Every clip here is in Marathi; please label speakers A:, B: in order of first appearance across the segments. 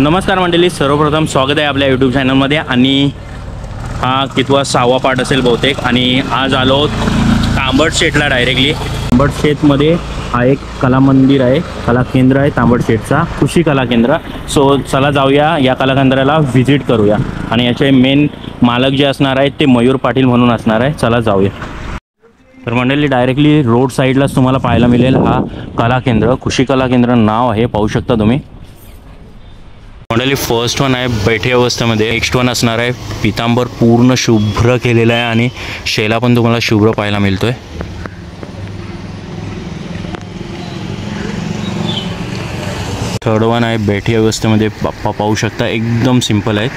A: नमस्कार मंडळी, सर्वप्रथम स्वागत आहे आपल्या यूट्यूब चॅनलमध्ये. आणि हा कितवा 6वा पार्ट असेल बहुतेक. आणि आज आलो तांबडशेठला डायरेक्टली. तांबडशेठमध्ये हा एक कला मंदिर आहे, कला केंद्र आहे तांबडशेठचा, कृषी कला केंद्र. सो चला जाऊया, या कला केंद्राला व्हिजिट करूया. आणि याचे मेन मालक जे असणार आहेत ते मयूर पाटील म्हणून असणार आहे. चला जाऊया. तर मंडळी डायरेक्टली रोड साईडलाच तुम्हाला पाहायला मिळेल हा कला केंद्र, कृषी कला केंद्र नाव आहे, पाहू शकता तुम्ही. मंडळी फर्स्ट वन आहे बैठे अवस्थेमध्ये. नेक्स्ट वन असणार आहे पितांबर पूर्ण शुभ्र केलेला आहे आणि शेला पण तुम्हाला शुभ्र पाहायला मिळतोय. थर्ड वन आहे बैठी अवस्थेमध्ये, बाप्पा पाहू शकता एकदम सिंपल आहेत.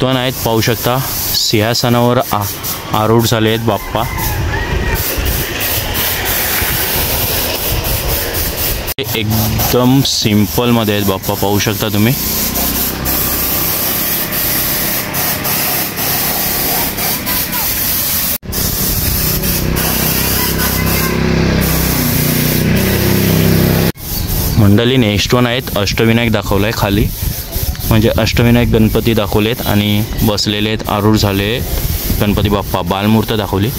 A: दोन आहेत पाहू शकता सिंहासनावर आरूढ झाले आहेत बाप्पा. एकदम सिंपल मध्ये आहेत बाप्पा, पाहू शकता तुम्ही. मंडळी नेक्स्ट वन आहेत अष्टविनायक दाखवलाय खाली, म्हणजे अष्टविनायक गणपती दाखवलेत आणि बसलेले आहेत, आरूढ झाले गणपती बाप्पा. बालमूर्त दाखवली.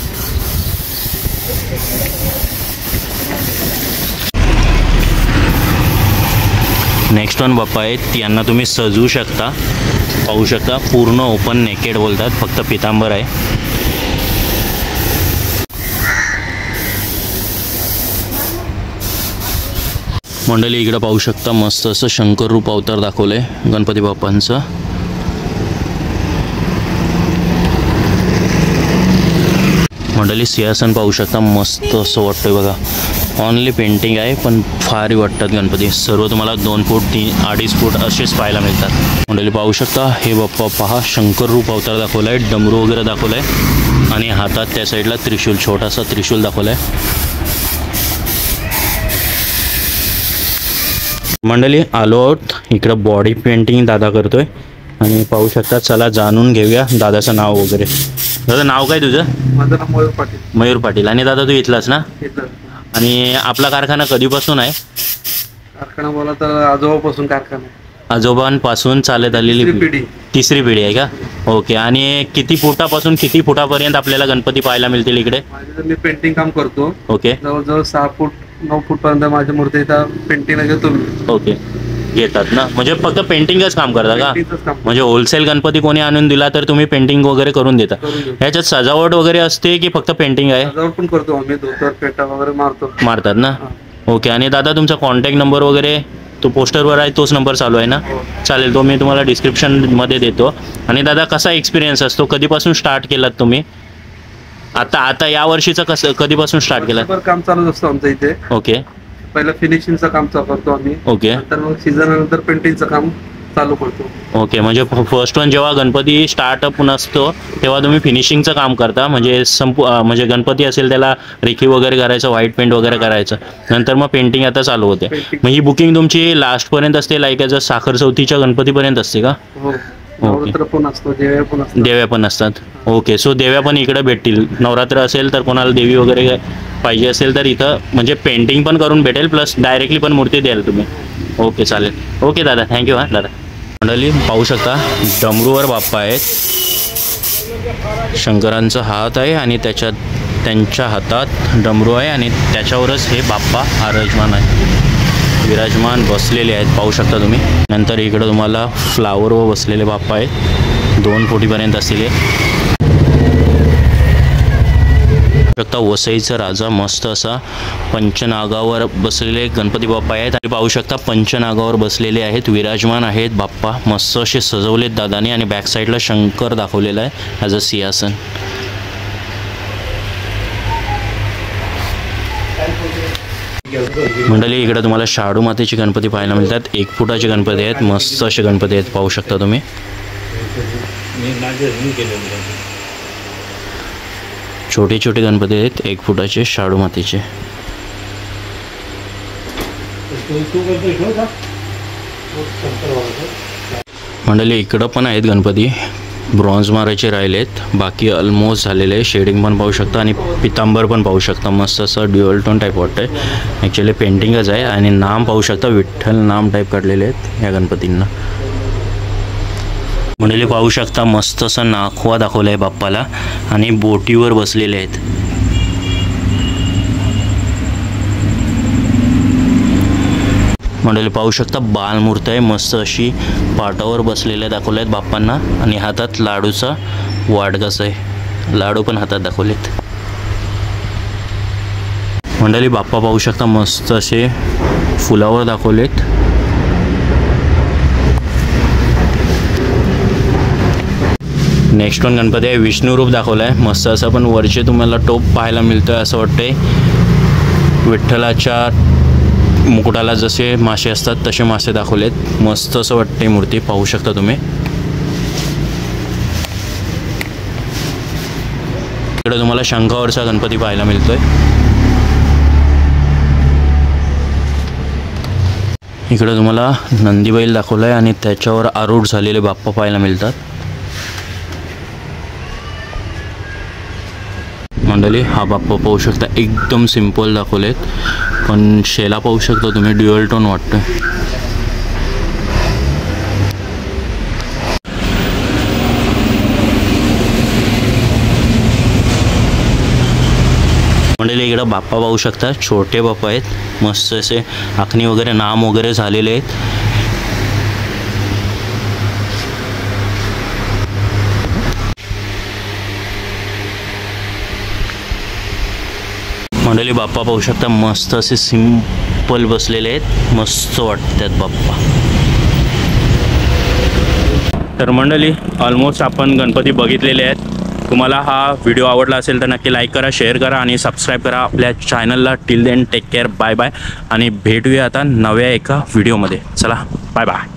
A: नेक्स्ट वन बाप्पा आहेत, यांना तुम्ही सजवू शकता, पाहू शकता पूर्ण ओपन नेकेड बोलतात, फक्त पितांबर आहे. मंडळी इकडे पाहू शकता मस्त असं शंकर रूप अवतार दाखवलंय गणपती बाप्पांचं. मंडळी सिंहासन पाहू शकता मस्त असं वाटतंय बघा. ऑनली पेंटिंग आहे पण फार वाटतात गणपती. सर्व तुम्हाला 2 फूट 2.5 फूट असेच पाहायला मिळतात. मंडळी पाहू शकता हे बाप्पा पहा शंकर रूप अवतार दाखवला आहे, डमरू वगैरे दाखवला आहे आणि हातात त्या साईडला त्रिशूल, छोटासा त्रिशूल दाखवला आहे. मंडळी आलो आहोत इकडं, बॉडी पेंटिंग दादा करतोय आणि पाहू शकता. चला जाणून घेऊया दादाचं नाव वगैरे. दादा नाव काय तुझं?
B: माझं नाव मयूर पाटील.
A: मयूर पाटील. आणि दादा तू इथलाच ना? आणि आपला कारखाना कधीपासून आहे?
B: कारखाना बोला तर आजोबापासून कारखाना.
A: आजोबांपासून चालत आलेली
B: पिढी,
A: तिसरी पिढी आहे का? ओके. आणि किती फुटापासून किती फुटापर्यंत आपल्याला गणपती पाहायला मिळतील इकडे?
B: मी पेंटिंग काम करतो.
A: ओके.
B: जवळजवळ 6 फूट 9 फूट पर्यंत माझ्या मूर्ती पेंटिंगला घेतो मी.
A: ओके, घेतात ना, म्हणजे फक्त पेंटिंगच काम करता का? म्हणजे होलसेल गणपती कोणी आणून दिला तर तुम्ही पेंटिंग वगैरे करून देता? ह्याच्यात सजावट वगैरे असते की फक्त पेंटिंग आहे?
B: सजावट पण करतो आम्ही, धोतर पेटा वगैरे
A: मारतात ना. ओके. आणि दादा तुमचा कॉन्टॅक्ट नंबर वगैरे तो पोस्टरवर आहे, तोच नंबर चालू आहे ना? चालेल, तो मी तुम्हाला डिस्क्रिप्शनमध्ये देतो. आणि दादा कसा एक्सपिरियन्स असतो, कधीपासून स्टार्ट केलात तुम्ही? आता या वर्षीचं कसं, कधीपासून स्टार्ट केलं?
B: काम चालू असतं आमचं इथे.
A: ओके.
B: पहिलं फिनिशिंगचं काम करतो आम्ही.
A: ओके.
B: नंतर मग सीझन नंतर पेंटिंगचं काम चालू करतो.
A: ओके. म्हणजे फर्स्ट वन जेव्हा गणपती स्टार्टअप नसतो तेव्हा तुम्ही फिनिशिंगचं काम करता, म्हणजे म्हणजे गणपती असेल त्याला रेखी वगैरे करायचं, व्हाईट पेंट वगैरे करायचं, नंतर मग पेंटिंग आता चालू होते. मग ही बुकिंग तुमची लास्टपर्यंत असते, लाईक ॲज साखर चौथीच्या गणपतीपर्यंत असते का?
B: नवरात्र पण असतो,
A: देव्या पण असतात. ओके. सो देव्या पण इकडे भेटतील. नवरात्र असेल तर कोणाला देवी वगैरे पाहिजे असेल तर इथं म्हणजे पेंटिंग पण करून भेटेल, प्लस डायरेक्टली पण मूर्ती द्याल तुम्ही. ओके चालेल. ओके दादा, थँक्यू. हां दादा. मंडळी पाहू शकता डमरूवर बाप्पा आहेत, शंकरांचा हात आहे आणि त्यांच्या हातात डमरू आहे आणि त्याच्यावरच हे बाप्पा विराजमान बसलेले आहेत, पाहू शकता तुम्ही. नंतर इकडं तुम्हाला फ्लावरवर बसलेले बाप्पा आहेत, 2 फुटीपर्यंत असलेले. शकता वसईचा राजा मस्त असा पंचनागावर बसलेले गणपती बाप्पा आहेत. आणि पाहू शकता पंचनागावर बसलेले आहेत, विराजमान आहेत बाप्पा, मस्त असे सजवलेत दादाने. आणि बॅक साईडला शंकर दाखवलेला आहे ॲज अ सिंहासन. मंडळी इकडे तुम्हाला शाडू मातेचे गणपती पाहायला मिळतात, 1 फुटाचे गणपती आहेत, मस्त असे गणपती आहेत, पाहू शकता तुम्ही. छोटे छोटे गणपती आहेत, 1 फुटाचे शाडू मातीचे. मंडळी इकडं पण आहेत गणपती, ब्रॉन्झ मारायचे राहिलेत, बाकी ऑलमोस्ट झालेले आहे. शेडिंग पण पाहू शकता आणि पितांबर पण पाहू शकता. मस्त असं ड्युअल टोन टाईप वाटतंय. ॲक्च्युली पेंटिंगच आहे आणि नाम पाहू शकता, विठ्ठल नाम टाईप काढलेले आहेत या गणपतींना. मंडळी पाहू शकता मस्त असं नाखवा दाखवलं आहे बाप्पाला आणि बोटीवर बसलेले आहेत. मंडळी पाहू शकता बालमूर्ती आहे, मस्त अशी पाटावर बसलेल्या दाखवल्या आहेत बाप्पांना आणि हातात लाडूचा वाडगस आहे. लाडू पण हातात दाखवलेत. मंडळी बाप्पा पाहू शकता मस्त असे फुलावर दाखवलेत. नेक्स्ट वन गणपती आहे, विष्णू रूप दाखवलं आहे. मस्त असं पण वरचे तुम्हाला टोप पाहायला मिळतो आहे. असं वाटतंय विठ्ठलाच्या मुकुटाला जसे मासे असतात तसे मासे दाखवलेत. मस्त असं वाटते मूर्ती, पाहू शकता तुम्ही. इकडे तुम्हाला शंखावरचा गणपती पाहायला मिळतोय. इकडे तुम्हाला नंदीबैल दाखवला आहे आणि त्याच्यावर आरूढ झालेले बाप्पा पाहायला मिळतात. मंडळी हा बाप्पा पाहू शकता एकदम सिंपल दाखवलेत, पण शेला पाहू शकता तुम्ही ड्युअल टोन वाटतं. मंडळी इकडं बाप्पा पाहू शकता, छोटे बाप्पा आहेत. मस्त असे आखणी वगैरे नाम वगैरे झालेले आहेत. मंडळी बाप्पा पाहू शकता मस्त असे सिंपल बसलेले आहेत, मस्त वाटतात बाप्पा. तर मंडळी ऑलमोस्ट आपण गणपती बघितलेले आहेत. तुम्हाला हा व्हिडिओ आवडला असेल तर नक्की लाईक करा, शेअर करा आणि सबस्क्राईब करा आपल्या चॅनलला. Till then take care, bye bye आणि भेटूया आता नव्या एका व्हिडिओमध्ये. चला बाय बाय.